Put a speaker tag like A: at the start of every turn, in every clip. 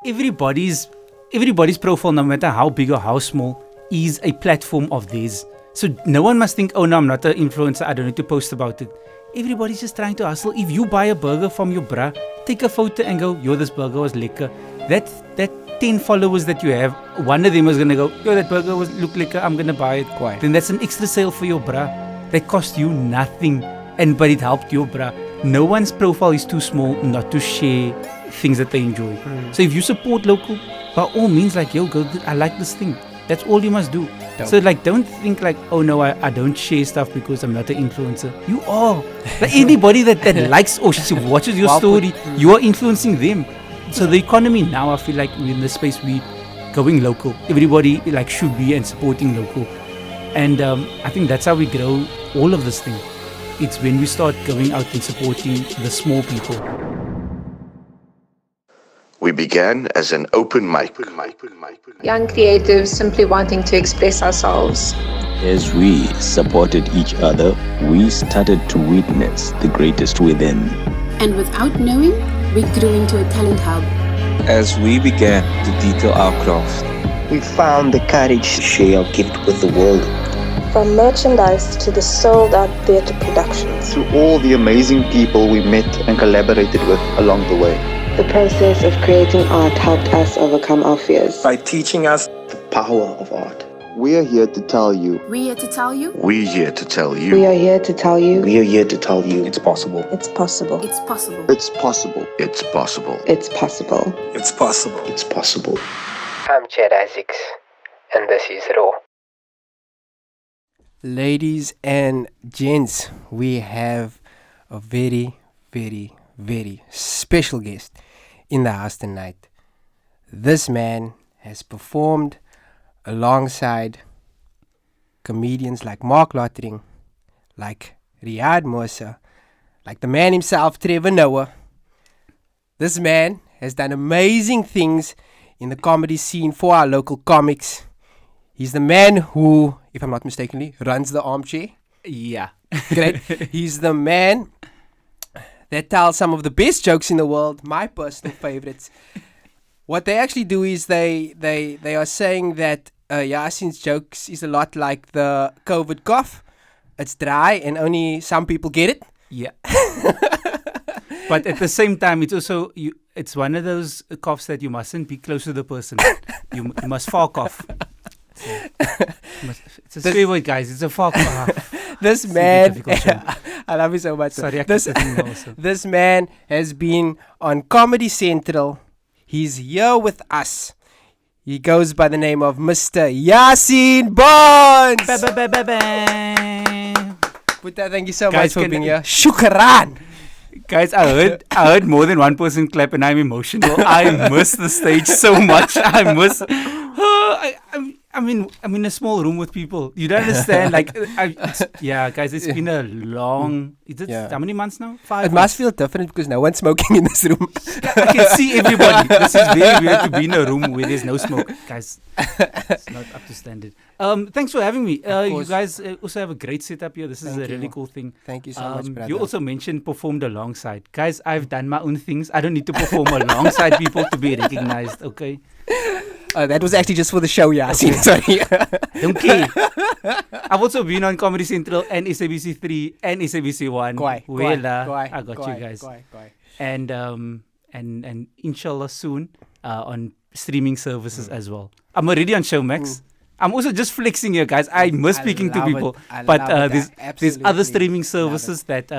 A: everybody's profile, no matter how big or how small, is a platform of theirs. So no one must think, oh no, I'm not an influencer, I don't need to post about it. Everybody's just trying to hustle. If you buy a burger from your bruh, take a photo and go, yo, this burger was lekker. That 10 followers that you have, one of them is gonna go, yo, that burger look lekker, I'm gonna buy it.
B: Quite.
A: Then that's an extra sale for your bruh. That cost you nothing, but it helped your bruh. No one's profile is too small not to share things that they enjoy. So if you support local, by all means, like, yo, go, I like this thing. That's all you must do. So like, don't think like, oh no, I don't share stuff because I'm not an influencer. You are. Like anybody that likes or watches your story, you are influencing them. So the economy now, I feel like we're in the space we going local. Everybody like should be and supporting local. And I think that's how we grow all of this thing. It's when we start going out and supporting the small people.
C: We began as an open mic.
D: Young creatives simply wanting to express ourselves.
E: As we supported each other, we started to witness the greatest within.
F: And without knowing, we grew into a talent hub.
G: As we began to detail our craft,
H: we found the courage to share our gift with the world.
I: From merchandise to the sold-out theatre productions.
J: To all the amazing people we met and collaborated with along the way.
K: The process of creating art helped us overcome our fears.
L: By teaching us
J: the power of art. We are here to tell you.
F: We're here to tell you.
C: We're here to tell you.
K: We are here to tell you.
J: We are here to tell you.
L: It's possible.
I: It's possible.
F: It's possible.
J: It's possible.
C: It's possible.
K: It's possible.
L: It's possible.
J: It's possible.
M: I'm Chad Isaacs, and this is Raw.
B: Ladies and gents, we have a very, very, very special guest in the house tonight. This man has performed alongside comedians like Mark Lottering, like Riyad Moosa, like the man himself, Trevor Noah. This man has done amazing things in the comedy scene for our local comics. He's the man who, if I'm not mistakenly, runs the armchair.
A: Yeah.
B: Great. He's the man that tells some of the best jokes in the world, my personal favorites. What they actually do is they are saying that Yaaseen's jokes is a lot like the COVID cough. It's dry and only some people get it.
A: Yeah. But at the same time, it's also it's one of those coughs that you mustn't be close to the person. You must far cough. So, it's a swear word, guys. It's a far cough.
B: This man, I love you so much.
A: Sorry,
B: this man has been on Comedy Central. He's here with us. He goes by the name of Mr. Yaaseen Barnes. Puta, thank you so much for being here. Shukran.
A: Guys, I heard more than one person clap and I'm emotional. I miss the stage so much. I'm in a small room with people. You don't understand. Like, guys, it's been a long. How many months now? 5
B: It must feel different because no one's smoking in this room.
A: I can see everybody. This is very weird to be in a room where there's no smoke, guys. It's not up to standard. Thanks for having me. You guys also have a great setup here. This is a really cool thing.
B: Thank you so much, brother.
A: You also mentioned performed alongside. Guys, I've done my own things. I don't need to perform alongside people to be recognized, okay?
B: That was actually just for the show, Yaaseen. Sorry.
A: Don't care. I've also been on Comedy Central and SABC 3 and SABC 1. I got you guys. And inshallah soon on streaming services as well. I'm already on Showmax. I'm also just flexing here, guys. I miss speaking to people. But there's other streaming services that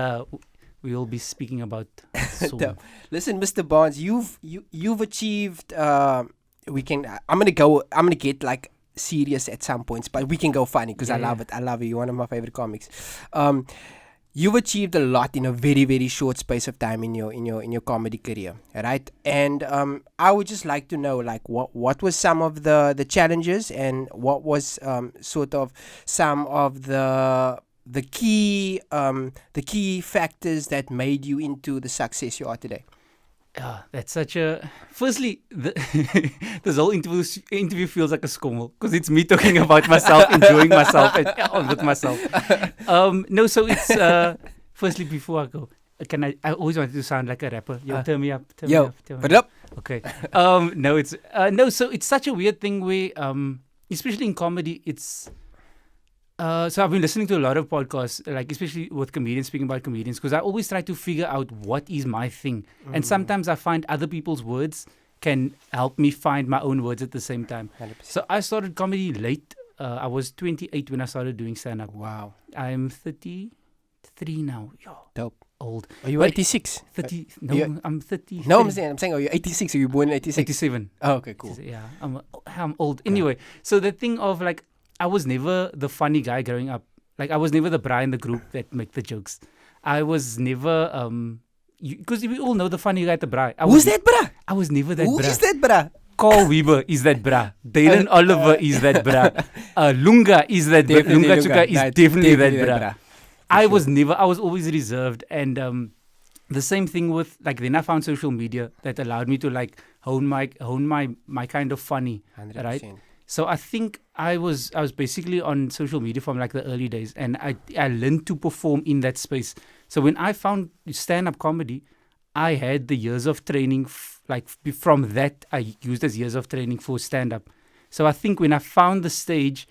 A: we will be speaking about soon.
B: Listen, Mr. Barnes, you've achieved... I'm gonna get like serious at some points, but we can go funny because I love it. You're one of my favorite comics. You've achieved a lot in a very, very short space of time in your comedy career, right? And I would just like to know, like, what was some of the challenges and what was sort of some of the key factors that made you into the success you are today.
A: That's such a... Firstly, this whole interview feels like a schommel because it's me talking about myself, enjoying myself, and with myself. No, so it's... firstly, before I go, I always wanted to sound like a rapper. Yo, turn me up.
B: Put it up.
A: Okay. No, it's no. So it's such a weird thing where, especially in comedy, it's. So I've been listening to a lot of podcasts, like especially with comedians speaking about comedians, because I always try to figure out what is my thing, and sometimes I find other people's words can help me find my own words at the same time.
B: 100%.
A: So I started comedy late. I was 28 when I started doing stand-up.
B: Wow.
A: I'm 33 now. Yo,
B: Dope.
A: old.
B: Are you
A: But
B: 86?
A: 30? No, I'm 30.
B: No, I'm saying, are you 86? Are you born in 86?
A: 87.
B: Oh, okay, cool.
A: Yeah, I'm old. Anyway, so the thing of like, I was never the funny guy growing up. Like, I was never the bra in the group that make the jokes. I was never, because we all know the funny guy at the bra.
B: Who's that bra?
A: I was never that
B: Who
A: bra.
B: is that bra?
A: Carl Weber is that bra. Dylan Oliver is that bra. Lunga is that bra. Lunga Chuka is definitely that bra. I was always reserved. And the same thing with, like, then I found social media that allowed me to, like, hone my kind of funny.
B: 100%.
A: Right? So I think I was basically on social media from like the early days, and I learned to perform in that space. So when I found stand-up comedy, I had the years of training, from that I used as years of training for stand-up. So I think when I found the stage,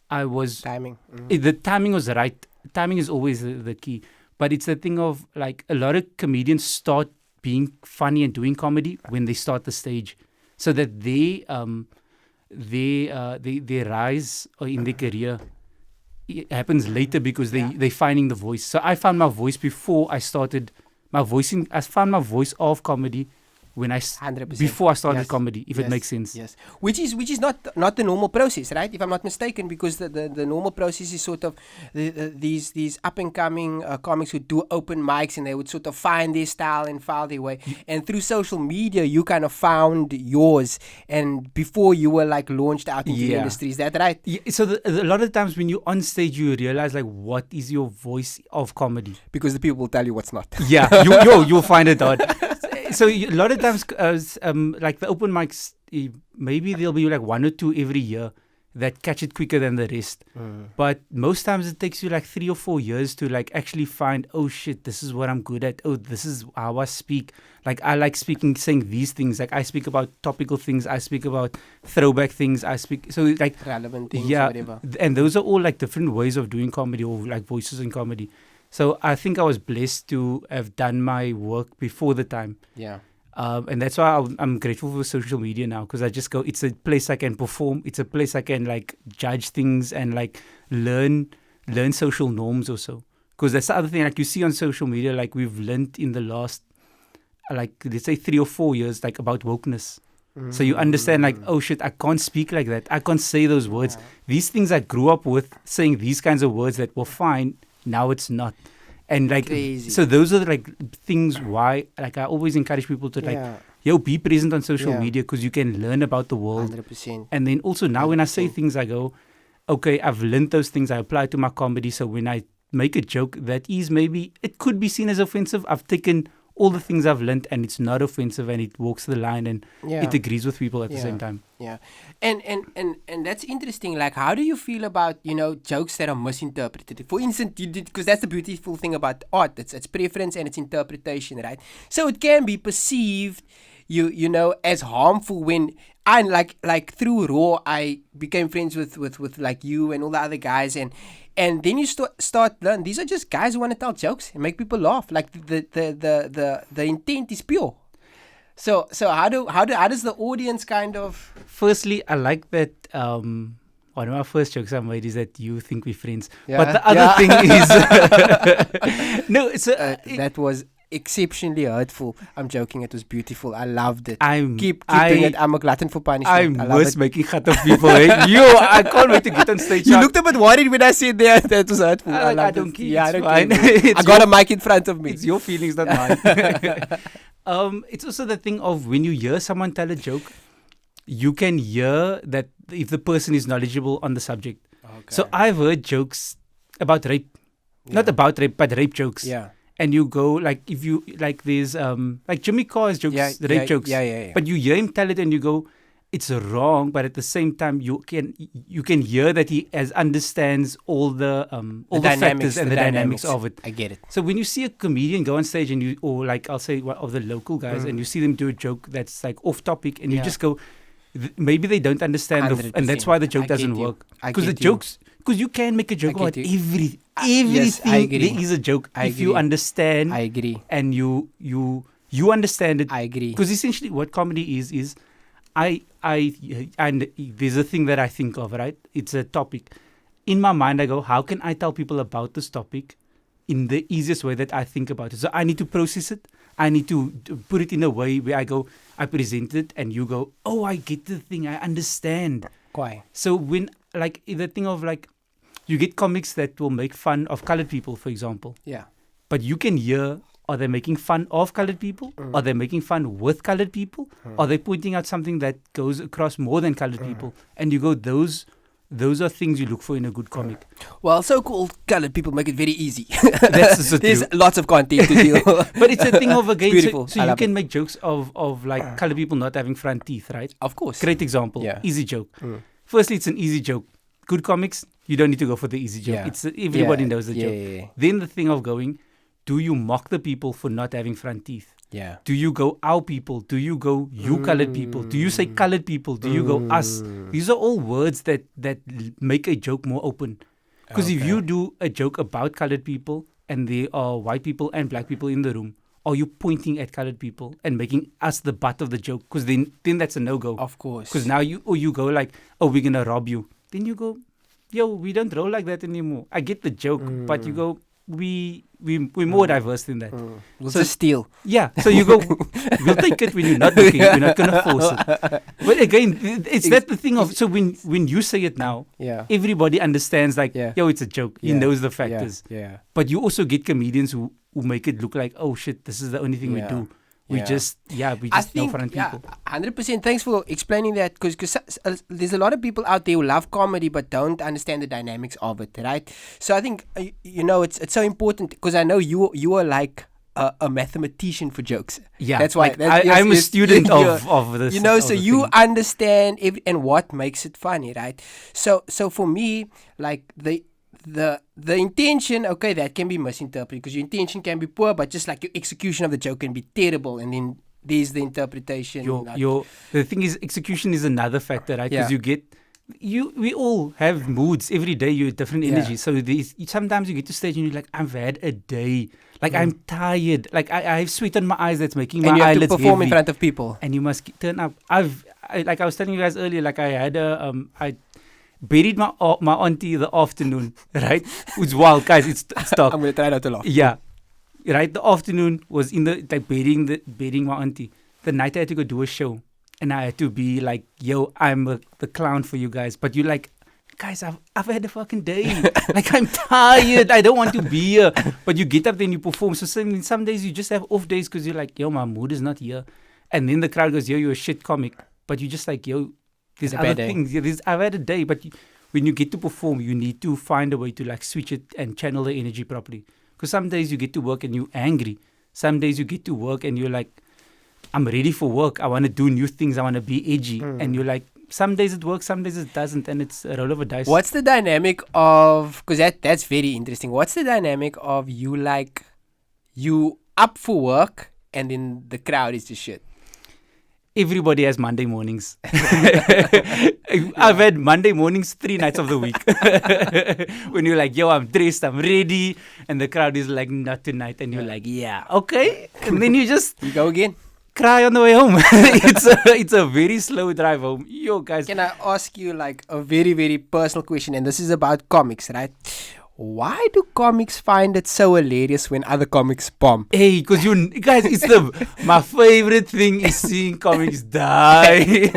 A: I was...
B: Timing.
A: The timing was right. Timing is always the key. But it's the thing of, like, a lot of comedians start being funny and doing comedy when they start the stage. So that they rise in their career, it happens later because they're finding the voice. So I found my voice before I started I found my voice of comedy when 100%. Before I started comedy, if it makes sense.
B: Yes, which is not the normal process, right? If I'm not mistaken, because the normal process is sort of these up and coming comics who do open mics, and they would sort of find their style and file their way. And through social media, you kind of found yours, and before you were like launched out into the industry. Is that right?
A: Yeah. So a lot of times when you're on stage, you realize like what is your voice of comedy,
B: because the people will tell you what's not.
A: Yeah, you'll find it out. So a lot of times, like the open mics, maybe there'll be like one or two every year that catch it quicker than the rest. But most times it takes you like 3 or 4 years to like actually find, oh shit, this is what I'm good at. Oh, this is how I speak. Like I like saying these things. Like I speak about topical things. I speak about throwback things. So like
B: relevant things, whatever.
A: And those are all like different ways of doing comedy, or like voices in comedy. So I think I was blessed to have done my work before the time.
B: Yeah.
A: And that's why I'm grateful for social media now, because I just go, it's a place I can perform. It's a place I can like judge things and like learn social norms or so. Because that's the other thing, like you see on social media, like we've learned in the last, like let's say 3 or 4 years, like about wokeness. So you understand like, oh shit, I can't speak like that. I can't say those words. These things I grew up with, saying these kinds of words that were fine, now it's not. And like,
B: crazy.
A: So those are like things why, like I always encourage people to like, be present on social media, because you can learn about the world.
B: 100%.
A: And then also now 100%. When I say things, I go, okay, I've learned those things, I apply to my comedy. So when I make a joke that is maybe, it could be seen as offensive, I've taken all the things I've learned and it's not offensive, and it walks the line, and it agrees with people at the same time.
B: Yeah. And that's interesting. Like, how do you feel about, jokes that are misinterpreted? For instance, because that's the beautiful thing about art. It's preference and it's interpretation, right? So it can be perceived, as harmful when I like through Raw, I became friends with like you and all the other guys, and then you start learn. These are just guys who want to tell jokes and make people laugh. Like the intent is pure. So how does the audience kind of?
A: Firstly, I like that. One of my first jokes I made is that you think we're friends. But the other thing is, no,
B: that was exceptionally hurtful. I'm joking. It was beautiful. I loved it. Keep
A: I
B: doing it. I'm a glutton for punishment.
A: I was making fun of people. I can't wait to get on stage.
B: You looked a bit worried when I said that was hurtful.
A: I don't care.
B: Yeah,
A: it's
B: I don't
A: fine.
B: care. I got a mic in front of me.
A: It's your feelings, not mine. It's also the thing of when you hear someone tell a joke, you can hear that if the person is knowledgeable on the subject. Okay. So I've heard jokes about rape. Not about rape, but rape jokes.
B: Yeah.
A: And you go, like, if you, like, there's, like, Jimmy Carr's jokes, rape jokes.
B: Yeah.
A: But you hear him tell it and you go, it's wrong, but at the same time you can hear that he understands all the factors and the dynamics of it.
B: I get it.
A: So when you see a comedian go on stage and or like I'll say one of the local guys, and you see them do a joke that's like off topic, and you just go, maybe they don't understand, and that's why the joke doesn't work. Because the jokes, because you can make a joke about everything.
B: Yes, I agree.
A: There is a joke if you understand.
B: I agree.
A: And you understand it.
B: I agree.
A: Because essentially what comedy is and there's a thing that I think of, right? It's a topic. In my mind, I go, how can I tell people about this topic in the easiest way that I think about it? So I need to process it. I need to put it in a way where I go, I present it, and you go, oh, I get the thing. I understand.
B: Why?
A: So when, like, the thing of, like, you get comics that will make fun of colored people, for example.
B: Yeah.
A: But you can hear, are they making fun of colored people? Are they making fun with colored people? Are they pointing out something that goes across more than colored people? And you go, those are things you look for in a good comic.
B: Well, so-called colored people make it very easy.
A: That's so
B: There's
A: true.
B: Lots of content to deal.
A: But it's a thing of, again,
B: Beautiful.
A: so you can make jokes of like colored people not having front teeth, right?
B: Of course.
A: Great example.
B: Yeah.
A: Easy joke. Firstly, it's an easy joke. Good comics, you don't need to go for the easy joke.
B: Yeah.
A: It's everybody knows the joke.
B: Yeah.
A: Then the thing of going, do you mock the people for not having front teeth?
B: Yeah.
A: Do you go our people? Do you go you colored people? Do you say colored people? Do you go us? These are all words that make a joke more open. Because if you do a joke about colored people and there are white people and black people in the room, are you pointing at colored people and making us the butt of the joke? Because then that's a no-go.
B: Of course.
A: Because now you go like, oh, we're going to rob you. Then you go, yo, we don't roll like that anymore. I get the joke, but you go, we're more diverse than that.
B: We'll just steal.
A: Yeah. So you go, we'll take it when you're not looking. We're not going to force it. But again, it's that the thing of, so when you say it now, everybody understands like, yo, it's a joke. He knows the factors.
B: Yeah.
A: But you also get comedians who make it look like, oh shit, this is the only thing we do. We just know front people.
B: 100%. Thanks for explaining that, because there's a lot of people out there who love comedy but don't understand the dynamics of it, right? So I think it's so important, because I know you are like a mathematician for jokes.
A: Yeah,
B: that's why
A: I'm a student of this.
B: So you understand and what makes it funny, right? So for me, like the intention, okay, that can be misinterpreted, because your intention can be poor, but just like your execution of the joke can be terrible, and then there's the interpretation.
A: The thing is, execution is another factor, right? Because we all have moods every day. You have different energy. So sometimes you get to stage and you're like, I've had a day. Like I'm tired. Like I have sweat on my eyes that's making my eyelids heavy. And you have to perform
B: in front of people.
A: And you must turn up. Like I was telling you guys earlier, like I had I buried my auntie the afternoon, right? It's wild, guys. It's dark.
B: I'm gonna try not to laugh.
A: Yeah, right. The afternoon was in the like burying my auntie. The night I had to go do a show, and I had to be like, "Yo, I'm the clown for you guys." But you're like, guys, I've had a fucking day. Like I'm tired. I don't want to be here. But you get up there and you perform. So some days you just have off days because you're like, "Yo, my mood is not here," and then the crowd goes, "Yo, you're a shit comic," but you're just like, "Yo." There's other things. I've had a day, but when you get to perform, you need to find a way to like switch it and channel the energy properly. Because some days you get to work and you're angry. Some days you get to work and you're like, I'm ready for work. I want to do new things. I want to be edgy. And you're like, some days it works, some days it doesn't, and it's a roll of a dice.
B: What's the dynamic of? Because that's very interesting. What's the dynamic of you up for work and then the crowd is just shit?
A: Everybody has Monday mornings. I've had Monday mornings 3 nights of the week. When you're like, yo, I'm dressed, I'm ready. And the crowd is like, not tonight. And you're like, yeah, okay. And then you
B: go again.
A: Cry on the way home. It's a very slow drive home. Yo, guys.
B: Can I ask you like a very, very personal question? And this is about comics, right? Why do comics find it so hilarious when other comics bomb?
A: Hey, because you guys, my favorite thing is seeing comics die.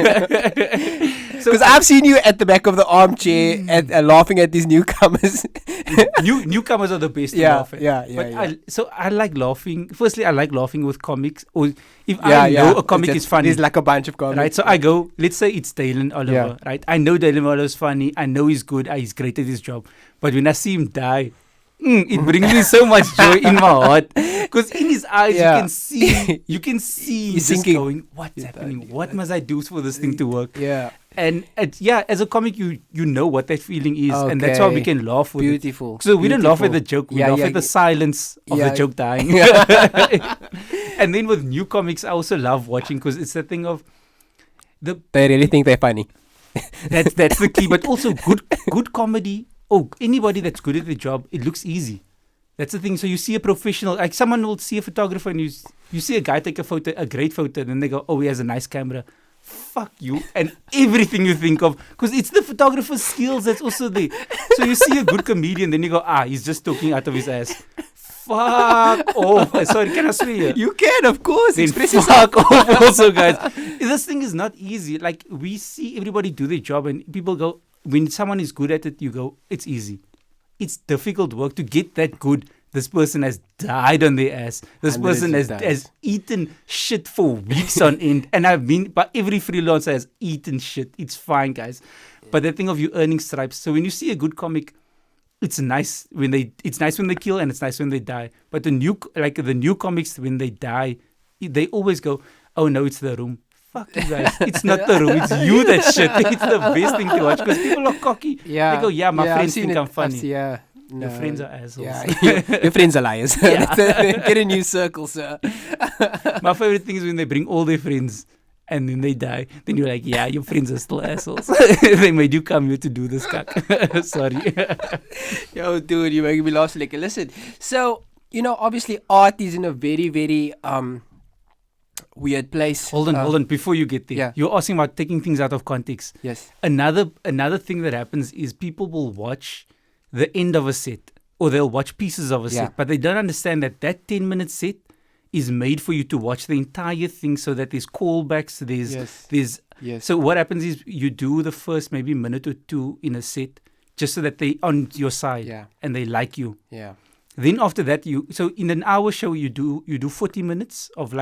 B: Because I've seen you at the back of the armchair and laughing at these newcomers.
A: Newcomers are the best to laugh at.
B: Yeah.
A: I like laughing. Firstly, I like laughing with comics. Or if I know a comic is funny.
B: There's like a bunch of comics.
A: Right, so I go, let's say it's Dalen Oliver, right? I know Dalen Oliver's funny. I know he's good. He's great at his job. But when I see him die, it brings me so much joy in my heart. Because in his eyes, you can see
B: he's
A: just
B: thinking,
A: going, what's happening? What must I do for this thing to work?
B: Yeah.
A: And as a comic, you know what that feeling is, and that's why we can laugh with
B: Beautiful.
A: it. So we don't laugh at the joke, we laugh at the silence of the joke dying. And then with new comics, I also love watching because it's the thing of
B: they really think they're funny.
A: That's the key. But also good comedy. Oh, anybody that's good at the job, it looks easy. That's the thing. So you see a professional, like someone will see a photographer, and you see a guy take a great photo, and then they go, oh, he has a nice camera. Fuck you and everything you think of, because it's the photographer's skills that's also there. So you see a good comedian, then you go, he's just talking out of his ass. Fuck off. Sorry, can I swear?
B: You can, of course.
A: Then fuck off also, guys. This thing is not easy. Like, we see everybody do their job, and people go, when someone is good at it, you go, it's easy. It's difficult work to get that good. This person has died on their ass. This person has eaten shit for weeks on end. And but every freelancer has eaten shit. It's fine, guys. But the thing of you earning stripes. So when you see a good comic, it's nice when they kill, and it's nice when they die. But the new comics, when they die, they always go, oh no, it's the room. Fuck you guys. It's not the room. It's you that shit. It's the best thing to watch because people are cocky.
B: Yeah.
A: They go, my friends think I'm funny.
B: No.
A: Your friends are assholes.
B: Yeah, your friends are liars. Get a new circle, sir.
A: My favorite thing is when they bring all their friends and then they die. Then you're like, your friends are still assholes. They made you come here to do this, cuck. Sorry.
B: Yo, dude, you're making me laugh. Like, listen. So, obviously art is in a very, very weird place.
A: Hold on. Before you get there, you're asking about taking things out of context.
B: Yes.
A: Another thing that happens is people will watch the end of a set, or they'll watch pieces of a set, but they don't understand that 10-minute set is made for you to watch the entire thing, so that there's callbacks, there's So what happens is you do the first maybe minute or two in a set just so that they on your side and they like you.
B: Yeah.
A: Then after that so in an hour show you do 40 minutes of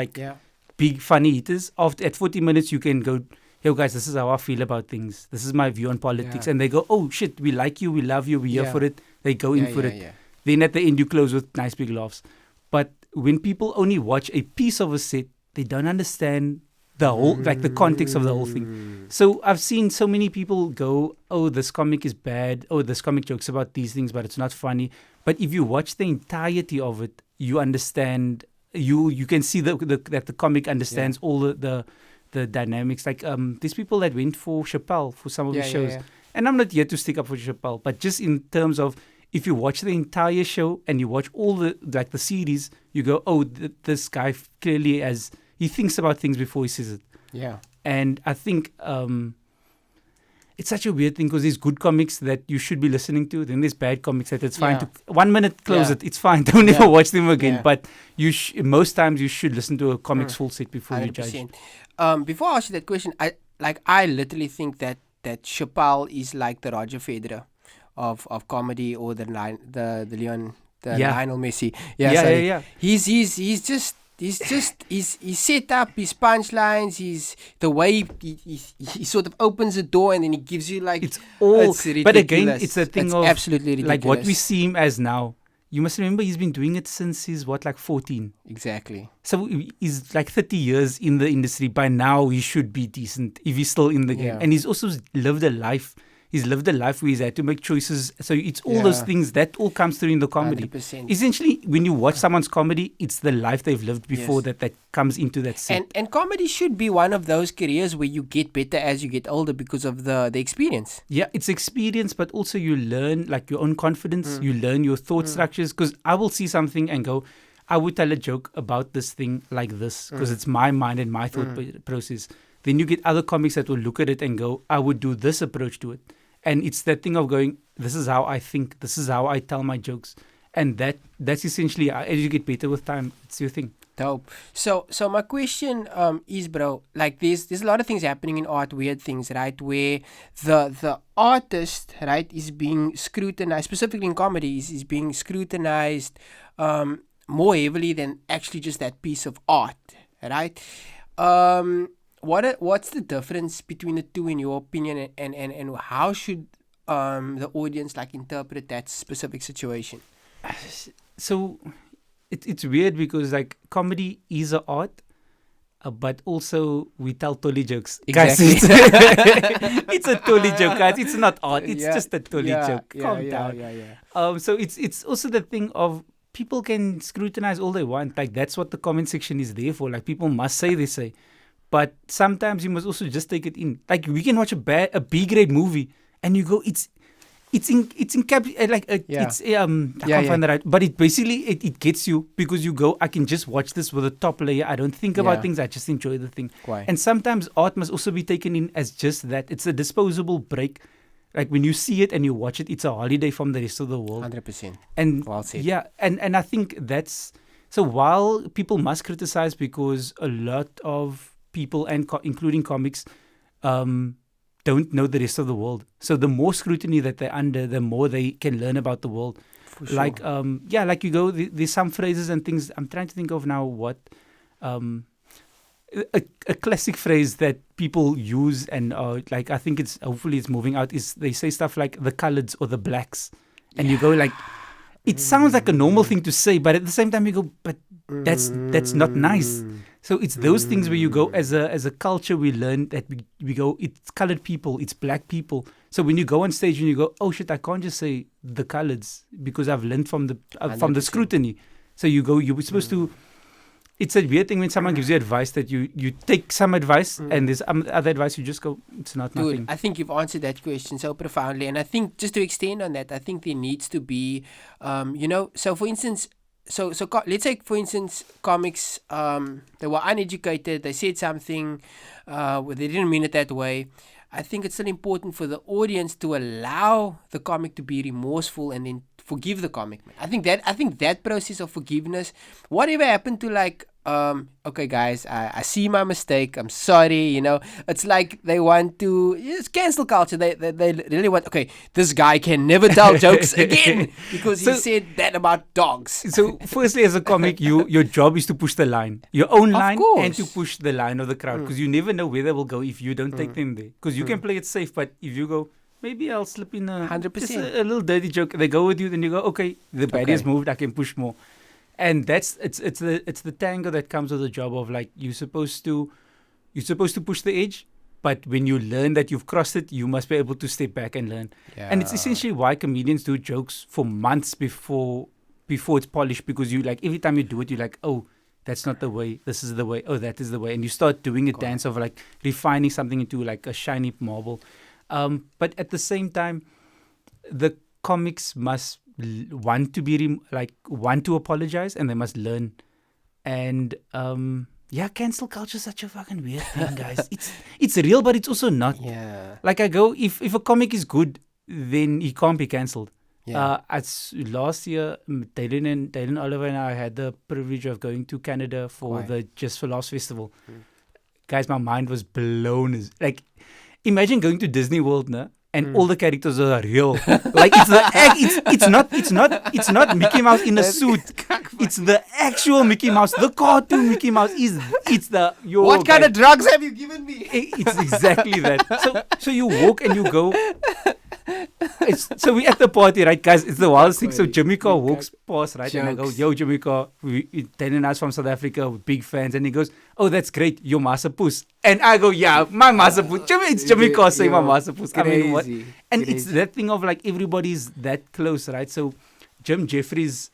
A: big funny hitters. At 40 minutes you can go, yo guys, this is how I feel about things. This is my view on politics. And they go, oh shit, we like you, we love you, we're here for it. They go in for it. Yeah. Then at the end you close with nice big laughs. But when people only watch a piece of a set, they don't understand the whole, the context of the whole thing. So I've seen so many people go, oh, this comic is bad. Oh, this comic jokes about these things, but it's not funny. But if you watch the entirety of it, you understand, you can see that the comic understands all the dynamics. Like there's people that went for Chappelle for some of his shows. And I'm not here to stick up for Chappelle, but just in terms of, if you watch the entire show and you watch all the series, you go, oh, this guy clearly he thinks about things before he says it.
B: Yeah.
A: And I think it's such a weird thing because there's good comics that you should be listening to. Then there's bad comics that it's fine to 1 minute close it. It's fine. Don't ever watch them again. Yeah. But most times you should listen to a comic's full set before 100%. You judge.
B: Before I ask you that question, I literally think that Chappelle is like the Roger Federer of comedy, or the Lionel Messi. Yeah. He's set up his punchlines. He's the way he sort of opens the door and then he gives you
A: it's all.
B: It's ridiculous.
A: But again, it's a thing of
B: absolutely ridiculous.
A: Like what we see him as now. You must remember he's been doing it since he's 14.
B: Exactly.
A: So he's 30 years in the industry. By now he should be decent if he's still in the game. And he's also lived a life. He's lived a life where he's had to make choices. So it's all those things that all comes through in the comedy.
B: 100%.
A: Essentially, when you watch someone's comedy, it's the life they've lived before that comes into that set.
B: And comedy should be one of those careers where you get better as you get older because of the experience.
A: Yeah, it's experience, but also you learn your own confidence. You learn your thought structures. Because I will see something and go, I would tell a joke about this thing like this because it's my mind and my thought process. Then you get other comics that will look at it and go, I would do this approach to it. And it's that thing of going, this is how I think, this is how I tell my jokes. And that's essentially, as you get better with time, it's your thing.
B: Dope. So my question is, bro, there's a lot of things happening in art, weird things, right? Where the artist, right, is being scrutinized, specifically in comedy, is being scrutinized more heavily than actually just that piece of art, right? What's the difference between the two in your opinion, and how should the audience interpret that specific situation?
A: So it's weird because like comedy is an art, but also we tell tolly jokes.
B: Exactly.
A: Guys, it's a tolly joke, guys. It's not art. It's just a tolly joke. Calm down. So it's also the thing of people can scrutinize all they want. Like that's what the comment section is there for. Like people must say they say, but sometimes you must also just take it in. Like we can watch a B grade movie and you go, it's I can't find the right, but it basically it gets you because you go, I can just watch this with a top layer. I don't think about things. I just enjoy the thing.
B: Why?
A: And sometimes art must also be taken in as just that. It's a disposable break. Like when you see it and you watch it, it's a holiday from the rest of the world.
B: 100%.
A: And
B: well said.
A: Yeah, and I think that's so. While people must criticize because a lot of people and including comics, don't know the rest of the world. So the more scrutiny that they're under, the more they can learn about the world.
B: For sure.
A: Like, like you go, there's some phrases and things. I'm trying to think of now what, a classic phrase that people use and like, I think hopefully it's moving out is they say stuff like the coloreds or the blacks. And you go like, it sounds like a normal thing to say, but at the same time you go, but that's not nice. So it's those things where you go as a culture we learn that we go, it's colored people, it's black people. So when you go on stage and you go, oh shit, I can't just say the coloreds because I've learned from the scrutiny. So you go, you're supposed to. It's a weird thing when someone gives you advice that you take some advice and there's other advice you just go, it's not
B: Dude,
A: nothing.
B: I think you've answered that question so profoundly. And I think just to extend on that, I think there needs to be, so for instance, so let's say, for instance, comics, they were uneducated, they said something, they didn't mean it that way. I think it's still important for the audience to allow the comic to be remorseful and then forgive the comic. I think that process of forgiveness, whatever happened to like, okay guys, I see my mistake, I'm sorry, it's like they want to, it's cancel culture. They really want, okay, this guy can never tell jokes again because he said that about dogs.
A: So firstly, as a comic, your job is to push the line, your own line,
B: course.
A: and to push the line of the crowd, because you never know where they will go if you don't take them there, because you can play it safe, but if you go, maybe I'll slip in
B: 100%.
A: A little dirty joke. They go with you, then you go, okay, the barrier's moved, I can push more. And it's the tango that comes with the job of like you're supposed to push the edge, but when you learn that you've crossed it, you must be able to step back and learn. Yeah. And it's essentially why comedians do jokes for months before it's polished, because you like every time you do it, you're like, oh, that's not the way, this is the way, oh, that is the way, and you start doing a dance of like refining something into like a shiny marble. But at the same time, the comics must want to apologize, and they must learn. And cancel culture is such a fucking weird thing, guys. It's real, but it's also not.
B: Yeah.
A: Like I go, if a comic is good, then he can't be cancelled.
B: Yeah.
A: Last year, Dylan Oliver and I had the privilege of going to Canada for the Just for Laughs festival. Guys, my mind was blown. Like, imagine going to Disney World, no? And all the characters are real. Like it's not Mickey Mouse in a suit. It's the actual Mickey Mouse. The cartoon Mickey Mouse
B: what kind of drugs have you given me?
A: It's exactly that. So you walk and you go. So we at the party, right, guys? It's the wildest thing. So Jimmy Carr walks past, right? And I go, yo, Jimmy Carr, Dan and us from South Africa, we're big fans. And he goes, oh, that's great, your Masapus. And I go, yeah, my Masapus. It's Jimmy Carr saying my Masapus. I mean, what? And it's that thing of like everybody's that close, right? So Jim Jeffries,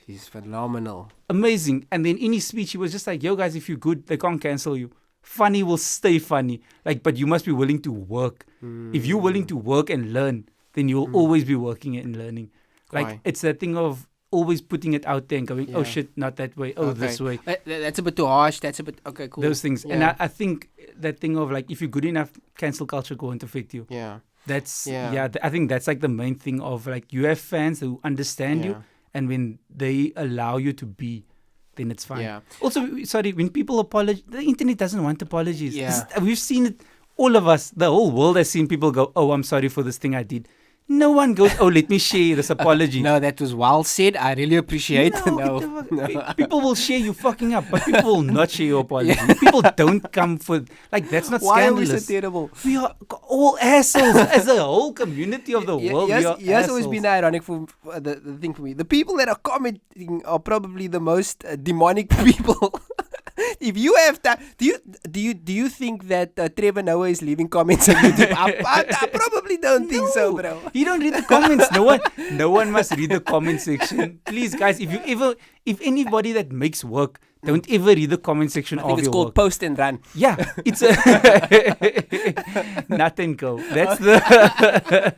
B: he's phenomenal.
A: Amazing. And then in his speech, he was just like, yo, guys, if you're good, they can't cancel you. Funny will stay funny. Like, but you must be willing to work. If you're willing to work and learn, then you'll always be working and learning. Like, it's that thing of always putting it out there and going, oh shit, not that way. Oh, this way.
B: That's a bit too harsh. That's a bit, okay, cool.
A: Those things. Yeah. And I think that thing of like, if you're good enough, cancel culture won't affect you.
B: Yeah.
A: I think that's like the main thing of like, you have fans who understand you, and when they allow you to be, then it's fine. Yeah. Also, sorry, when people apologize, the internet doesn't want apologies.
B: Yeah.
A: We've seen it, all of us, the whole world has seen people go, oh, I'm sorry for this thing I did. No one goes, oh, let me share this apology.
B: No, that was well said. I really appreciate it.
A: People will share you fucking up, but people will not share your apology. People don't come for, like, that's not scandalous.
B: Why are we so terrible?
A: We are all assholes. As a whole community of the world, we are assholes.
B: Yes, always been ironic for the thing for me. The people that are commenting are probably the most demonic people. If you have time, do you think that Trevor Noah is leaving comments on YouTube? I probably don't think so, bro.
A: You don't read the comments. No one must read the comment section. Please, guys, if anybody that makes work, don't ever read the comment section of your work.
B: It's called post and run.
A: Yeah, it's nut and go. That's the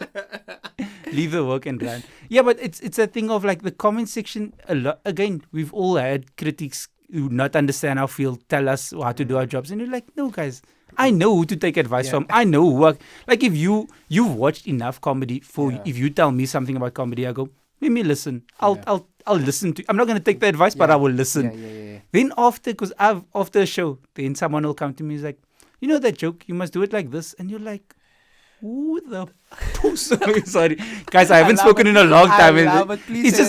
A: leave the work and run. Yeah, but it's a thing of like the comment section. A lot again. We've all had critics who not understand our field, tell us how to do our jobs, and you're like, no, guys. I know who to take advice from. I know who work. Like if you've watched enough comedy if you tell me something about comedy, I go, let me listen. I'll listen to. I'm not gonna take the advice, but I will listen. Then after a show, then someone will come to me. He's like, you know that joke? You must do it like this, and you're like, who the puss? Sorry, guys. I haven't spoken in a long time.
B: Please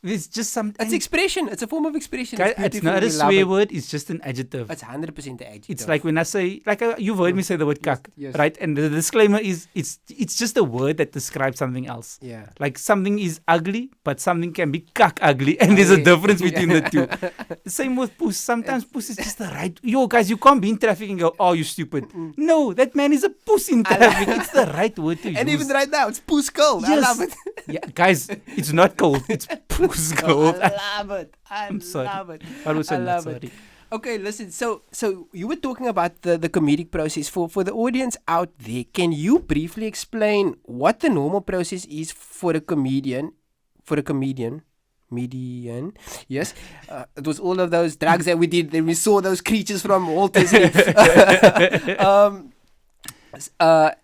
A: it's just some.
B: It's expression. It's a form of expression.
A: It's not a swear word. It's just an adjective.
B: It's 100% an adjective.
A: It's like when I say, like you've heard me say the word kak, right? And the disclaimer is, it's just a word that describes something else.
B: Yeah.
A: Like something is ugly, but something can be kak ugly, and there's a difference between the two. Same with puss. Sometimes puss is just the right. Yo, guys, you can't be in traffic and go, oh, you stupid. No, that man is a puss in traffic. It's the right word to use.
B: And even right now, it's puss cold.
A: Yes.
B: I love it.
A: Yeah, guys, it's not cold. It's puss cold.
B: I love it. I'm sorry. Love it.
A: I was
B: love
A: sorry.
B: it. Okay, listen. So you were talking about the comedic process for the audience out there. Can you briefly explain what the normal process is for a comedian? Median, yes. It was all of those drugs that we did. Then we saw those creatures from Walter's.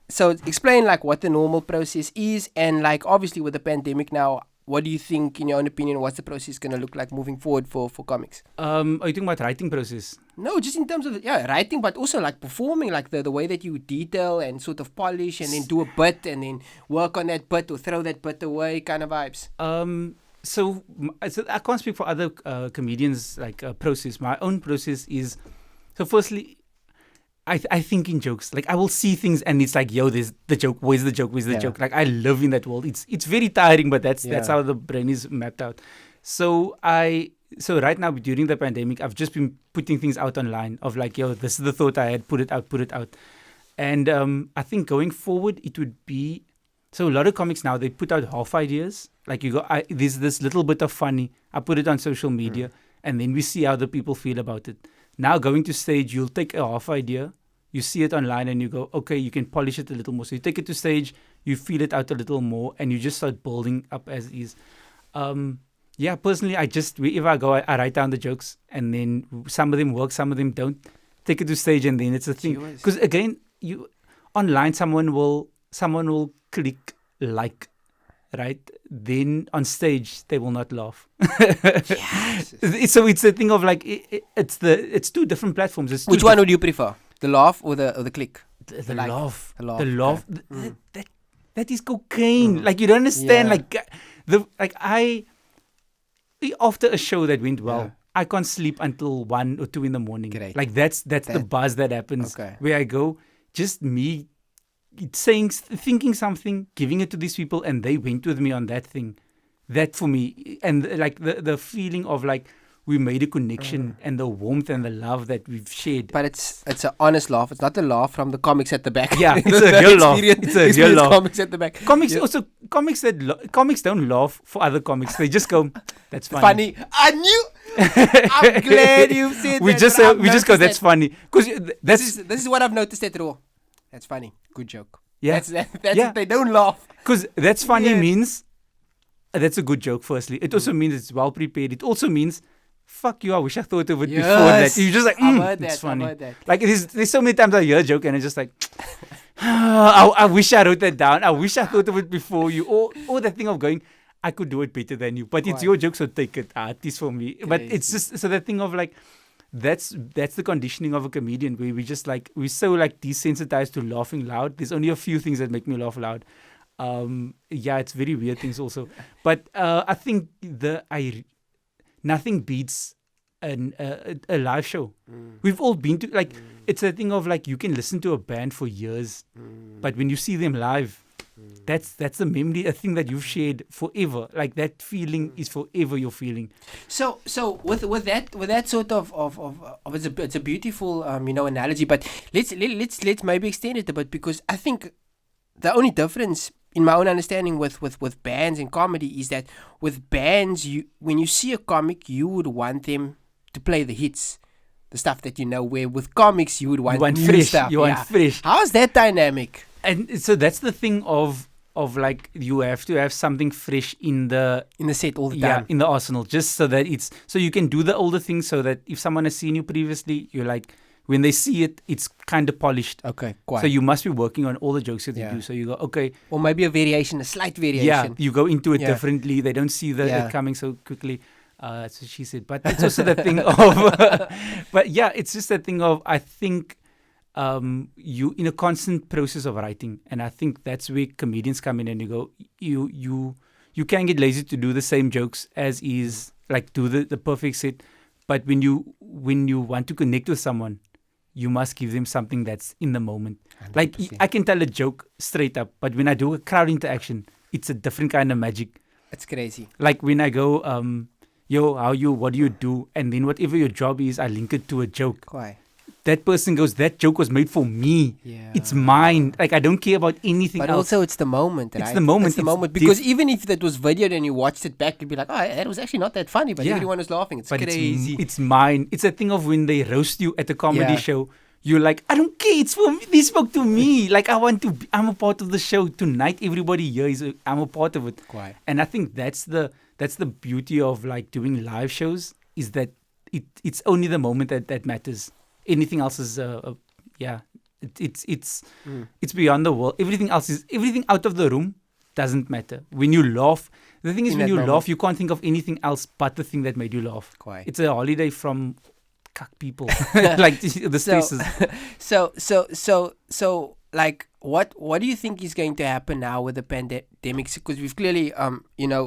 B: So explain like what the normal process is, and like obviously with the pandemic now, what do you think, in your own opinion, what's the process going to look like moving forward for comics?
A: Are you talking about writing process?
B: No, just in terms of writing, but also like performing, like the way that you detail and sort of polish and then do a bit and then work on that bit or throw that bit away, kind of vibes.
A: So I can't speak for other comedians like process. My own process is, so firstly, I think in jokes. Like I will see things and it's like, yo, there's the joke. Where's the joke? Where's the joke? Like I live in that world. It's very tiring, but that's how the brain is mapped out. So right now during the pandemic, I've just been putting things out online of like, yo, this is the thought I had. Put it out. And I think going forward, it would be, so a lot of comics now, they put out half ideas. Like there's this little bit of funny. I put it on social media and then we see how the people feel about it. Now going to stage, you'll take a half idea, you see it online and you go, okay, you can polish it a little more. So you take it to stage, you feel it out a little more and you just start building up as is. Personally, wherever I go, I write down the jokes and then some of them work, some of them don't. Take it to stage and then it's a thing. Because again, online someone will click like, right? Then on stage they will not laugh.
B: Yes.
A: So it's a thing of like it's two different platforms.
B: Which one would you prefer? The laugh or the click?
A: The laugh. The laugh. That is cocaine. Like you don't understand. After a show that went well, I can't sleep until 1 or 2 in the morning.
B: Great.
A: Like that's the buzz that happens.
B: Okay.
A: Where I go, just me thinking something, giving it to these people, and they went with me on that thing. That for me, and like the feeling of like we made a connection and the warmth and the love that we've shared.
B: But it's an honest laugh. It's not a laugh from the comics at the back.
A: Yeah, it's a real laugh. It's a real laugh.
B: Comics at the back.
A: Comics don't laugh for other comics. They just go, that's funny.
B: I knew. I'm glad you said
A: we
B: that.
A: We just go, that's funny. Because
B: this is what I've noticed at Raw. That's funny. Good joke.
A: Yeah.
B: That's if they don't laugh.
A: Because that's funny means that's a good joke, firstly. It also means it's well prepared. It also means, fuck you, I wish I thought of it before that. You're just like, it's funny. Like there's so many times I hear a joke and it's just like, I wish I wrote that down. I wish I thought of it before you. Or that thing of going, I could do it better than you. But it's your joke, so take it. It is for me. But it's just, so that thing of like, that's the conditioning of a comedian where we're so like desensitized to laughing loud. There's only a few things that make me laugh loud. Yeah, it's very weird things also. But I think nothing beats a live show. We've all been to, like, it's a thing of, like, you can listen to a band for years, but when you see them live, that's a memory, a thing that you've shared forever. Like, that feeling is forever your feeling.
B: So with that sort of it's a beautiful analogy, but let's maybe extend it a bit, because I think the only difference in my own understanding with bands and comedy is that with bands, when you see a comic, you would want them to play the hits, the stuff that you know, where with comics you would want new
A: fresh
B: stuff.
A: you want fresh.
B: How's that dynamic?
A: And so that's the thing of like, you have to have something fresh in the
B: set all the
A: yeah,
B: time,
A: in the arsenal, just so that so you can do the older things, so that if someone has seen you previously, you're like, when they see it, it's kind of polished.
B: Okay, quite.
A: So you must be working on all the jokes that you do. So you go, okay.
B: Or maybe a slight variation.
A: Yeah, you go into it differently. They don't see it coming so quickly. That's what she said. But it's also the thing of, but yeah, it's just that thing of, I think you in a constant process of writing. And I think that's where comedians come in, and you go, you can get lazy to do the same jokes as is, like do the perfect set. But when you want to connect with someone, you must give them something that's in the moment. 100%. Like, I can tell a joke straight up, but when I do a crowd interaction, it's a different kind of magic.
B: It's crazy.
A: Like when I go, what do you do? And then whatever your job is, I link it to a joke.
B: Why?
A: That person goes, that joke was made for me. Yeah. It's mine. Like, I don't care about anything else.
B: But also, it's the moment, right?
A: It's the moment.
B: It's the moment. Because even if that was videoed and you watched it back, you'd be like, oh, that was actually not that funny, but everyone was laughing. It's crazy.
A: It's mine. It's a thing of when they roast you at a comedy show, you're like, I don't care. It's for me. They spoke to me. Like, I'm a part of the show. Tonight, everybody here I'm a part of it.
B: Quite.
A: And I think that's the beauty of, like, doing live shows, is that it's only the moment that matters. Anything else is it's beyond the world. Everything out of the room doesn't matter. When you laugh, the thing is, when you laugh, you can't think of anything else but the thing that made you laugh.
B: Quite.
A: It's a holiday from cuck people, like the spaces.
B: So like, what do you think is going to happen now with the pandemic? Because we've clearly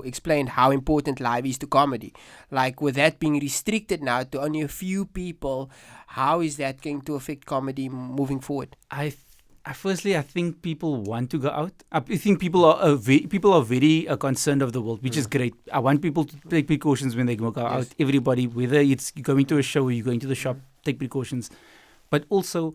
B: explained how important live is to comedy. Like, with that being restricted now to only a few people, how is that going to affect comedy moving forward?
A: I think people want to go out. I think people are very concerned of the world, which is great. I want people to take precautions when they go out. Everybody, whether it's going to a show or you're going to the shop, take precautions. But also,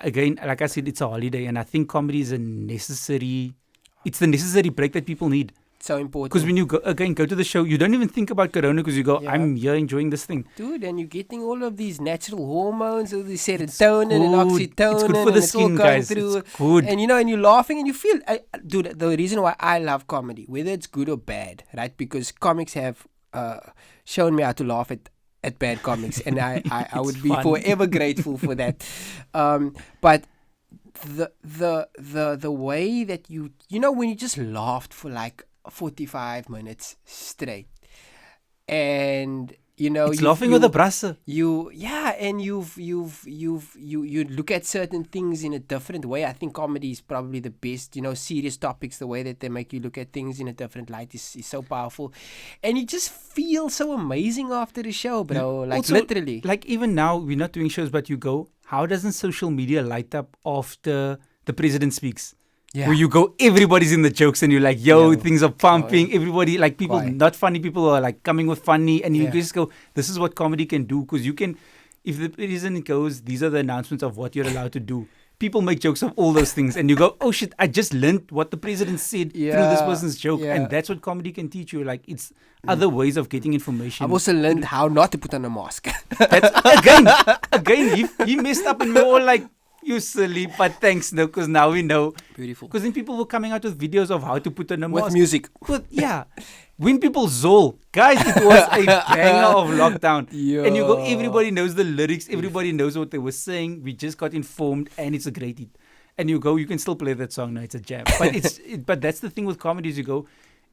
A: again, like I said, it's a holiday, and I think comedy is it's the necessary break that people need.
B: So important.
A: Because when you go to the show, you don't even think about corona, because you go, I'm here enjoying this thing.
B: Dude, and you're getting all of these natural hormones, all this serotonin and oxytocin.
A: It's good for the skin, guys. It's good.
B: And and you're laughing and you feel, dude, the reason why I love comedy, whether it's good or bad, right? Because comics have shown me how to laugh at bad comics, and I would be forever grateful for that. But the way that when you just laughed for like 45 minutes straight, and
A: it's laughing with a brasser.
B: You look at certain things in a different way. I think comedy is probably the best. Serious topics, the way that they make you look at things in a different light is so powerful, and you just feel so amazing after the show, bro. Like, also, literally.
A: Like, even now we're not doing shows, but you go, how doesn't social media light up after the president speaks? Yeah. Where you go, everybody's in the jokes, and you're like, things are pumping. Everybody, like, people, not funny people, are like coming with funny, and you just go, this is what comedy can do. Because you can, if the president goes, these are the announcements of what you're allowed to do. People make jokes of all those things, and you go, oh shit, I just learned what the president said through this person's joke. And that's what comedy can teach you. Like, it's other ways of getting information.
B: I've also learned how not to put on a mask.
A: That's, again, he messed up, and we're all like, you silly, but thanks, no, because now we know.
B: Beautiful.
A: Because then people were coming out with videos of how to put on a mask.
B: With music.
A: But when people zol, guys, it was a banger of lockdown. And you go, everybody knows the lyrics, everybody knows what they were saying. We just got informed, and it's a great hit. And you go, you can still play that song now, it's a jam. But but that's the thing with comedy, is you go,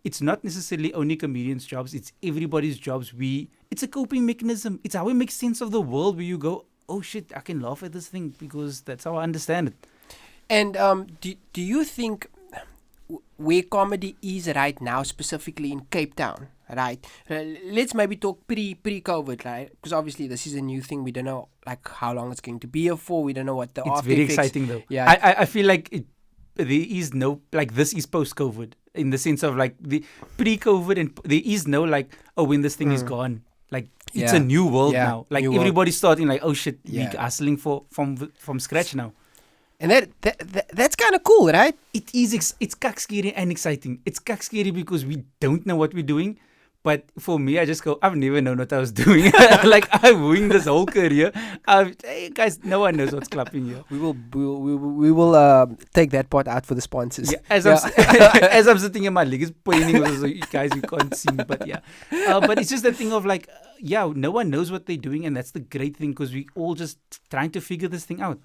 A: it's not necessarily only comedians' jobs, it's everybody's jobs. It's a coping mechanism. It's how we make sense of the world, where you go, oh shit, I can laugh at this thing because that's how I understand it.
B: And do you think, where comedy is right now, specifically in Cape Town, right? Let's maybe talk pre-COVID, right? Because obviously this is a new thing. We don't know like how long it's going to be here for. We don't know what the
A: It's
B: after
A: very
B: effects.
A: exciting though.
B: Yeah,
A: I feel like there is no, like, this is post-COVID in the sense of like the pre-COVID, and there is no like, oh, when this thing is gone. Like, it's a new world now. Like, everybody's starting like, oh shit, we're hustling from scratch now.
B: And that's kind of cool, right?
A: It is. It's kak scary and exciting. It's kak scary because we don't know what we're doing. But for me, I just go, I've never known what I was doing. Like, I'm doing this whole career. Hey, guys, no one knows what's clapping here.
B: We will take that part out for the sponsors.
A: Yeah, as I'm sitting here, my leg is pointing. So you guys, you can't see me, but yeah. But it's just that thing of like, no one knows what they're doing, and that's the great thing because we all just trying to figure this thing out.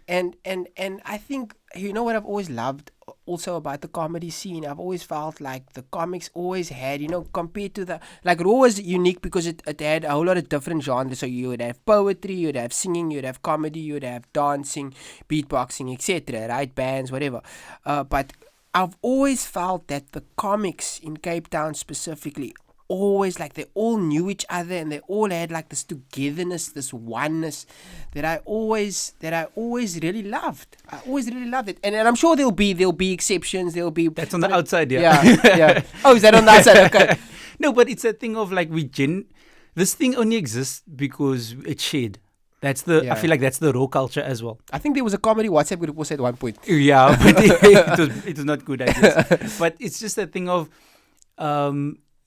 B: And I think, you know what I've always loved also about the comedy scene, I've always felt like the comics always had, you know, compared to the, like, Raw was unique because it had a whole lot of different genres. So you would have poetry, you would have singing, you would have comedy, you would have dancing, beatboxing, etc., right? Bands, whatever. But I've always felt that the comics in Cape Town specifically, always, like, they all knew each other and they all had like this togetherness, this oneness that I always really loved. I always really loved it. And I'm sure there'll be exceptions.
A: That's on the outside,
B: yeah. Oh, is that on the outside? Okay.
A: No, but it's a thing of like this thing only exists because it's shared. I feel like that's the Raw culture as well.
B: I think there was a comedy WhatsApp group also at one point.
A: Yeah, but it was not good, I guess. But it's just a thing of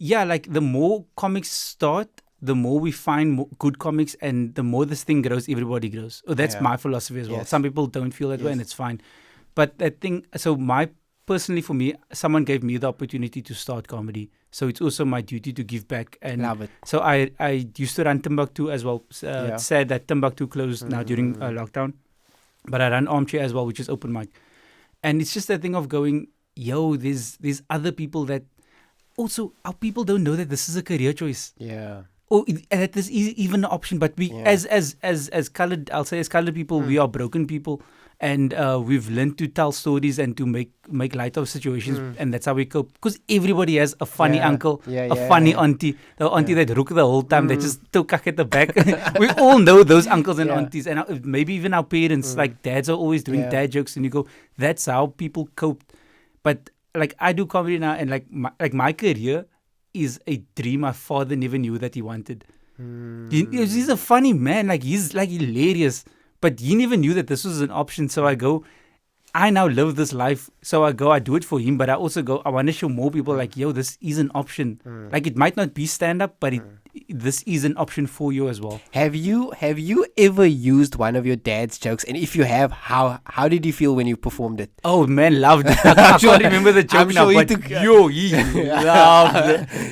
A: like the more comics start, the more we find good comics, and the more this thing grows, everybody grows. Oh, that's my philosophy as well.
B: Yes.
A: Some people don't feel that way, and it's fine. But that thing, so personally for me, someone gave me the opportunity to start comedy. So it's also my duty to give back. And
B: love it.
A: So I used to run Timbuktu as well. It's sad that Timbuktu closed now during lockdown. But I run Armchair as well, which is open mic. And it's just that thing of going, there's other people that, also, our people don't know that this is a career choice.
B: Yeah.
A: Or that this is even an option. But we, as colored, I'll say as colored people, we are broken people, and we've learned to tell stories and to make light of situations, and that's how we cope. Because everybody has a funny uncle, a funny auntie, the auntie that rook the whole time, that just took at the back. We all know those uncles and aunties, and maybe even our parents. Like, dads are always doing dad jokes, and you go, that's how people coped. But like, I do comedy now, and my career is a dream my father never knew that he wanted. He's a funny man, like, he's like hilarious, but he never knew that this was an option. So I now live this life. So I do it for him, but I also go, I want to show more people like, this is an option. Like, it might not be stand-up, but this is an option for you as well.
B: Have you ever used one of your dad's jokes? And if you have, how did you feel when you performed it?
A: Oh man, loved it. I can't remember the joke now, but he loved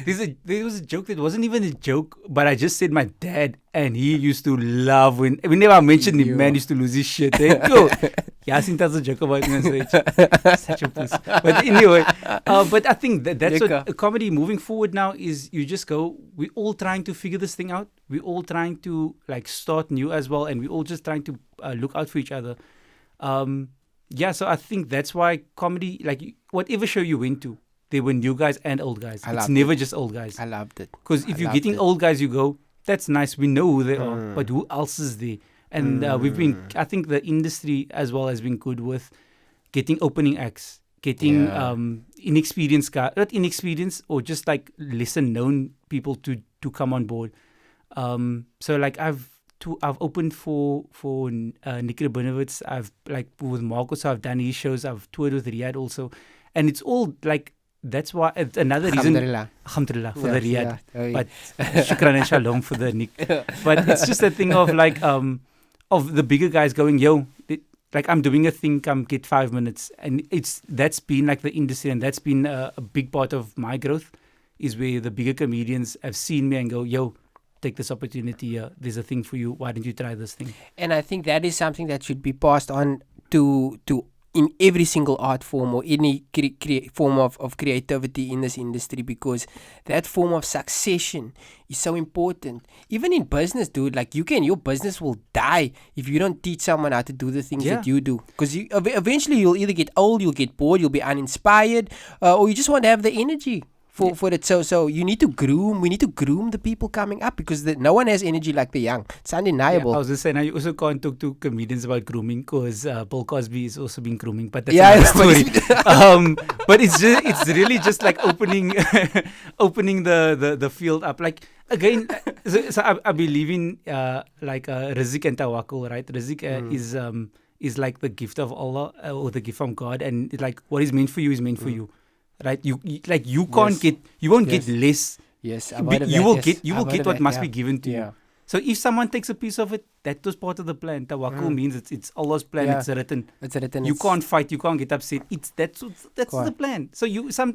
A: it. There was a joke that wasn't even a joke, but I just said my dad, and he used to love whenever I mentioned him, man used to lose his shit. Yaaseen tells a joke about me on stage. Such a puss. But anyway, but I think that's what comedy moving forward now is. You just go, we're all trying to figure this thing out. We're all trying to like start new as well, and we're all just trying to look out for each other. So I think that's why comedy, like whatever show you went to, there were new guys and old guys. It's never just old guys.
B: I loved it.
A: Because if you're getting old guys, you go, that's nice, we know who they are, but who else is there? And I think the industry as well has been good with getting opening acts, getting inexperienced guys, not inexperienced, or just like lesser known people to come on board. So like I've opened for Nicky Rabinowitz. I've like with Marcos, I've done his shows. I've toured with Riyadh also, and it's all like. That's why it's another reason. Alhamdulillah for the Riyadh, but shukran and shalom for the Nick. But it's just a thing of like of the bigger guys going, like I'm doing a thing, come get 5 minutes, and that's been like the industry, and that's been a big part of my growth, is where the bigger comedians have seen me and go, take this opportunity. There's a thing for you. Why don't you try this thing?
B: And I think that is something that should be passed on to in every single art form or any form of creativity in this industry, because that form of succession is so important. Even in business, dude, like your business will die if you don't teach someone how to do the things that you do. Because eventually you'll either get old, you'll get bored, you'll be uninspired, or you just want to have the energy for it. So we need to groom the people coming up, because no one has energy like the young. It's undeniable.
A: I was just saying, you also can't talk to comedians about grooming, because Bill Cosby is also being grooming, but that's another story. But it's really just like opening the field up. Like again, so I believe in Rizq and Tawakkul, right? Rizq is like the gift of Allah, or the gift from God, and it's like what is meant for you is meant for you. Right, you won't get less.
B: Yes,
A: you will get what must be given to you. So if someone takes a piece of it, that was part of the plan. Tawakkul means it's Allah's plan. It's written. You can't fight. You can't get upset. That's the plan. So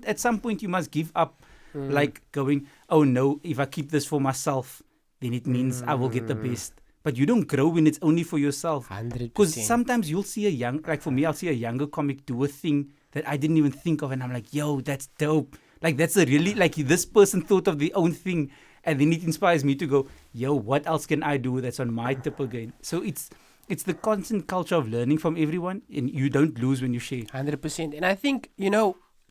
A: at some point you must give up, like going, oh no, if I keep this for myself, then it means I will get the best. But you don't grow when it's only for yourself.
B: 100%.
A: Because sometimes you'll see I'll see a younger comic do a thing that I didn't even think of, and I'm like, yo, that's dope. Like, that's a really, like, this person thought of their own thing, and then it inspires me to go, yo, what else can I do that's on my tip again? So it's the constant culture of learning from everyone, and you don't lose when you share.
B: 100%. And I think,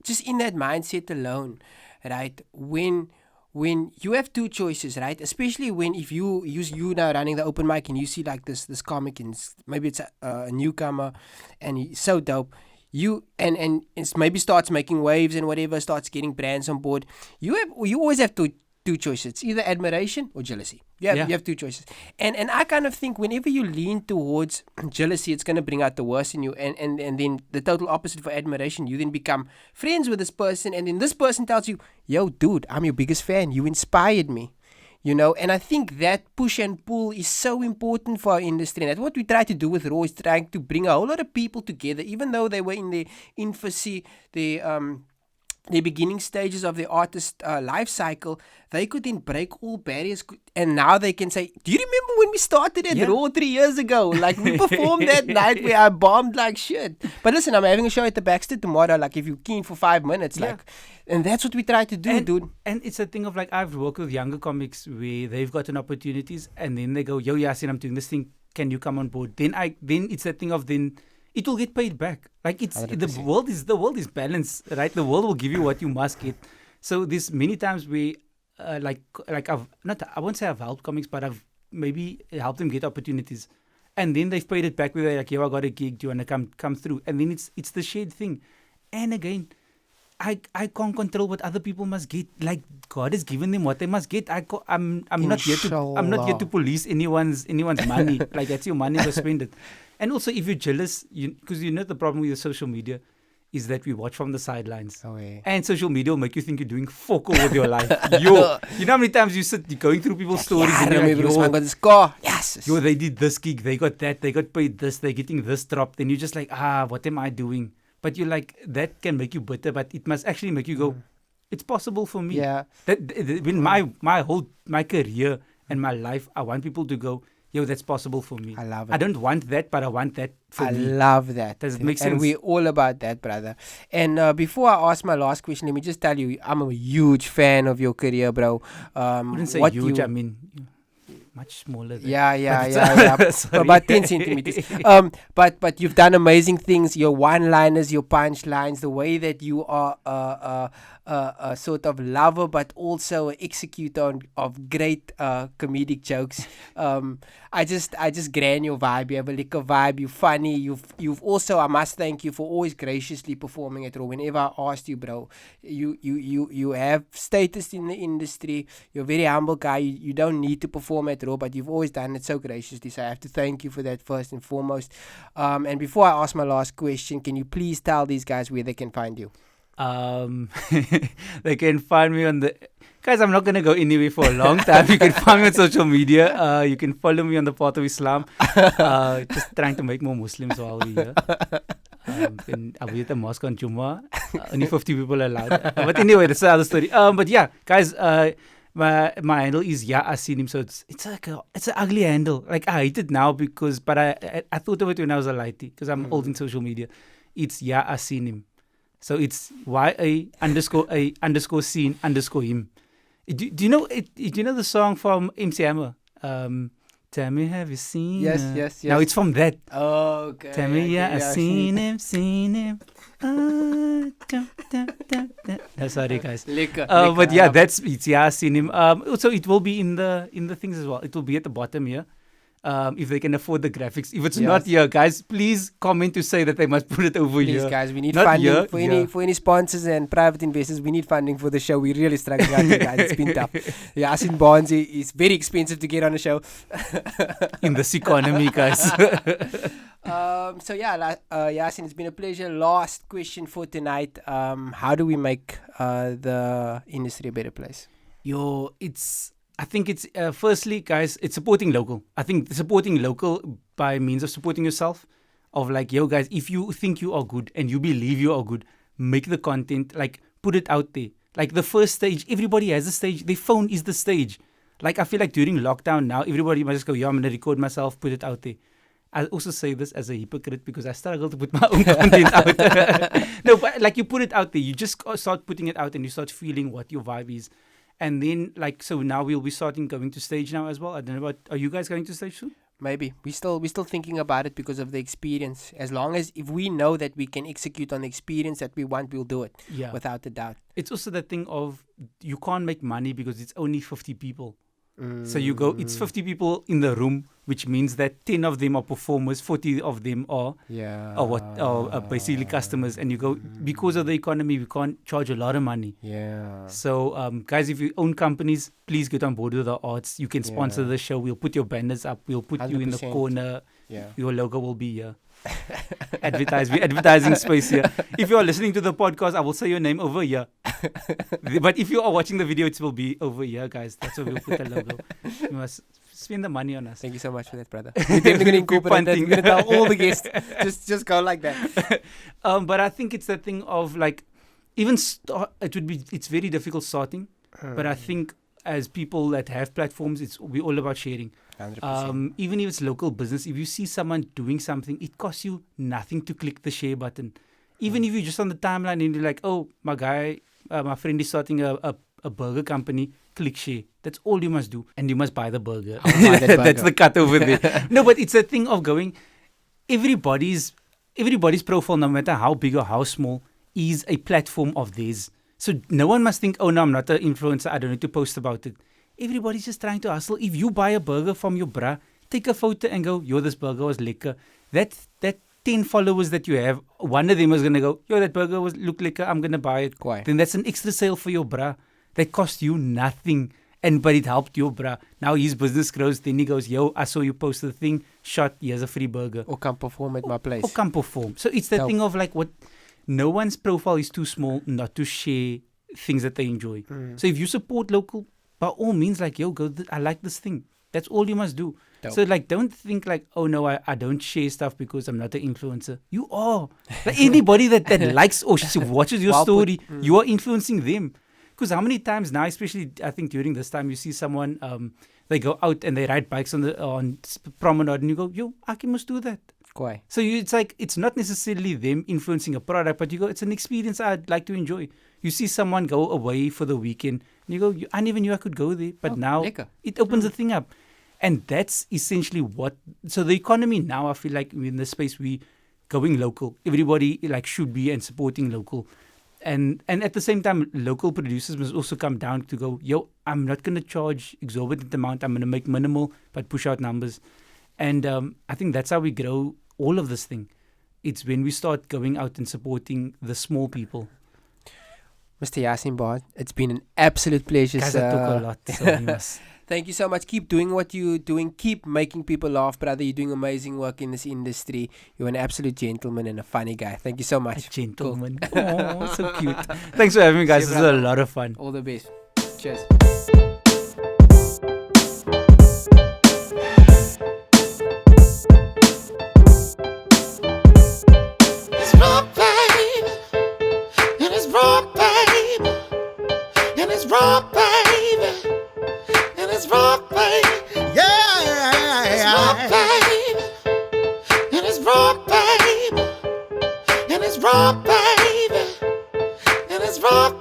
B: just in that mindset alone, right, when you have two choices, right, especially if you now running the open mic and you see like this comic, and maybe it's a newcomer and he's so dope, you and it's maybe starts making waves and whatever, starts getting brands on board, you always have two choices. It's either admiration or jealousy. You have two choices. And I kind of think whenever you lean towards jealousy, it's going to bring out the worst in you, and then the total opposite for admiration, you then become friends with this person, and then this person tells you, yo dude, I'm your biggest fan, you inspired me. And I think that push and pull is so important for our industry. And that's what we try to do with Raw, is trying to bring a whole lot of people together, even though they were in their infancy, the beginning stages of the artist life cycle. They could then break all barriers, and now they can say, do you remember when we started at Raw 3 years ago? Like, we performed that night where I bombed like shit. But listen, I'm having a show at the Baxter tomorrow, like, if you're keen for 5 minutes, and that's what we try to do, dude.
A: And it's a thing of, like, I've worked with younger comics where they've gotten opportunities, and then they go, yo, Yaaseen, I'm doing this thing, can you come on board? Then it's a thing of it will get paid back. Like, it's 100%. The world is balanced, right? The world will give you what you must get. So there's many times where I won't say I've helped comics, but I've maybe helped them get opportunities, and then they've paid it back where they're like, yo, I got a gig, do you want to come through? And then it's the shared thing. And again, I can't control what other people must get. Like, God has given them what they must get. I'm not here to police anyone's money. Like, that's your money, go spend it. And also, if you're jealous, because the problem with your social media is that we watch from the sidelines.
B: Oh, yeah.
A: And social media will make you think you're doing fuck all with your life. Yo, you know how many times you're going through people's stories and you're like,
B: this man got this car. Yes.
A: Yo, they did this gig, they got that, they got paid this, they're getting this drop. Then you're just like, what am I doing? But you're like, that can make you bitter, but it must actually make you go, it's possible for me.
B: Yeah.
A: When my career and my life, I want people to go, yo, that's possible for me.
B: I love it.
A: I don't want that, but I want that for me.
B: I love that.
A: Does it make sense?
B: And we're all about that, brother. And before I ask my last question, let me just tell you, I'm a huge fan of your career, bro.
A: I wouldn't say huge, I mean, much smaller than
B: about 10 centimeters. But you've done amazing things. Your one-liners, your punchlines, the way that you are a sort of lover, but also an executor of great comedic jokes. I just grand your vibe. You have a liquor vibe. You're funny. You've also, I must thank you for always graciously performing at Raw. Whenever I asked you, bro, you have status in the industry. You're a very humble guy. You don't need to perform at Raw, but you've always done it so graciously. So I have to thank you for that first and foremost. And before I ask my last question, can you please tell these guys where they can find you?
A: They can find me on guys, I'm not going to go anywhere for a long time. You can find me on social media. You can follow me on the path of Islam. Just trying to make more Muslims while we're here. And I'll be at the mosque on Jummah. Only 50 people allowed. But anyway, that's another story. But yeah, guys, my handle is Yaaseen. So it's an ugly handle. Like, I hate it now but I thought of it when I was a lighty, because I'm old in social media. it's Yaaseen. So it's YA_A_seen_him. Do you know it? Do you know the song from MC Hammer? Tell me, have you seen her?
B: Yes.
A: Now it's from that.
B: Oh, okay.
A: Tell me, I seen him. No, sorry, guys. But yeah, it's seen him. Also, it will be in the things as well. It will be at the bottom here. If they can afford the graphics. If it's not here, guys, please comment to say that they must put it over here.
B: Please, guys, we need
A: not
B: funding
A: here,
B: for any sponsors and private investors. We need funding for the show. We're really struggling out here, guys. It's been tough. Yaaseen Barnes is very expensive to get on the show.
A: In this economy, guys.
B: Yaaseen, it's been a pleasure. Last question for tonight. How do we make the industry a better place?
A: I think it's firstly, guys, it's supporting local. I think supporting local by means of supporting yourself. Of like, yo, guys, if you think you are good and you believe you are good, make the content, like, put it out there. Like the first stage, everybody has a stage. Their phone is the stage. Like, I feel like during lockdown now, everybody must just go, I'm going to record myself, put it out there. I also say this as a hypocrite because I struggle to put my own content out. No, but like, you put it out there. You just start putting it out and you start feeling what your vibe is. And then, like, so now we'll be starting going to stage now as well. I don't know are you guys going to stage soon?
B: Maybe. We're still thinking about it because of the experience. As long as if we know that we can execute on the experience that we want, we'll do it. Yeah. Without a doubt.
A: It's also the thing of you can't make money because it's only 50 people. So you go, it's 50 people in the room, which means that 10 of them are performers, 40 of them are basically customers. And you go, because of the economy, we can't charge a lot of money.
B: Yeah.
A: So, guys, if you own companies, please get on board with the arts. You can sponsor the show. We'll put your banners up. We'll put 100%. You in the corner. Yeah. Your logo will be here. We're advertising space here. If you are listening to the podcast, I will say your name over here. But if you are watching the video, it will be over here, guys. That's where we'll put the logo. You must spend the money on us.
B: Thank you so much for that, brother. We're definitely going to incorporate that. We're going to tell all the guests. Just go like that.
A: But I think it's that thing of like, even it's very difficult starting. But I think as people that have platforms, we're all about sharing.
B: 100%.
A: Even if it's local business, if you see someone doing something, it costs you nothing to click the share button. Even if you're just on the timeline and you're like, oh, my friend is starting a burger company, click share. That's all you must do. And you must buy the burger. That's the cut over there. No, but it's a thing of going, everybody's profile, no matter how big or how small, is a platform of theirs. So no one must think, oh no, I'm not an influencer, I don't need to post about it. Everybody's just trying to hustle. If you buy a burger from your bra, take a photo and go, yo, this burger was lekker. That 10 followers that you have, one of them is going to go, yo, that burger look lekker, I'm going to buy it.
B: Why?
A: Then that's an extra sale for your bra. That cost you nothing. But it helped your bra. Now his business grows. Then he goes, yo, I saw you post the thing. Shot, here's a free burger.
B: Or come perform at my place.
A: Or come perform. So it's that thing of like what, no one's profile is too small not to share things that they enjoy. So if you support local, by all means, like, yo, go, I like this thing. That's all you must do. Dope. So, like, don't think like, oh, no, I don't share stuff because I'm not an influencer. You are. Like, anybody that likes or watches your story, you are influencing them. Because how many times now, especially, I think during this time, you see someone, they go out and they ride bikes on promenade and you go, yo, I must do that.
B: Why?
A: So it's like, it's not necessarily them influencing a product, but you go, it's an experience I'd like to enjoy. You see someone go away for the weekend, and you go, I never knew I could go there, but now it opens the thing up. And that's essentially so the economy now, I feel like in the space we going local. Everybody like should be and supporting local. And at the same time, local producers must also come down to go, yo, I'm not going to charge exorbitant amount. I'm going to make minimal, but push out numbers. And I think that's how we grow all of this thing. It's when we start going out and supporting the small people.
B: Mr. Yaaseen Barnes, it's been an absolute pleasure,
A: Guys,
B: sir.
A: I took a lot, so you must.
B: Thank you so much. Keep doing what you're doing. Keep making people laugh, brother. You're doing amazing work in this industry. You're an absolute gentleman and a funny guy. Thank you so much.
A: A gentleman. Cool. Oh, so cute. Thanks for having me, guys. This was a lot of fun.
B: All the best. Cheers.
L: raw, baby. And it's raw.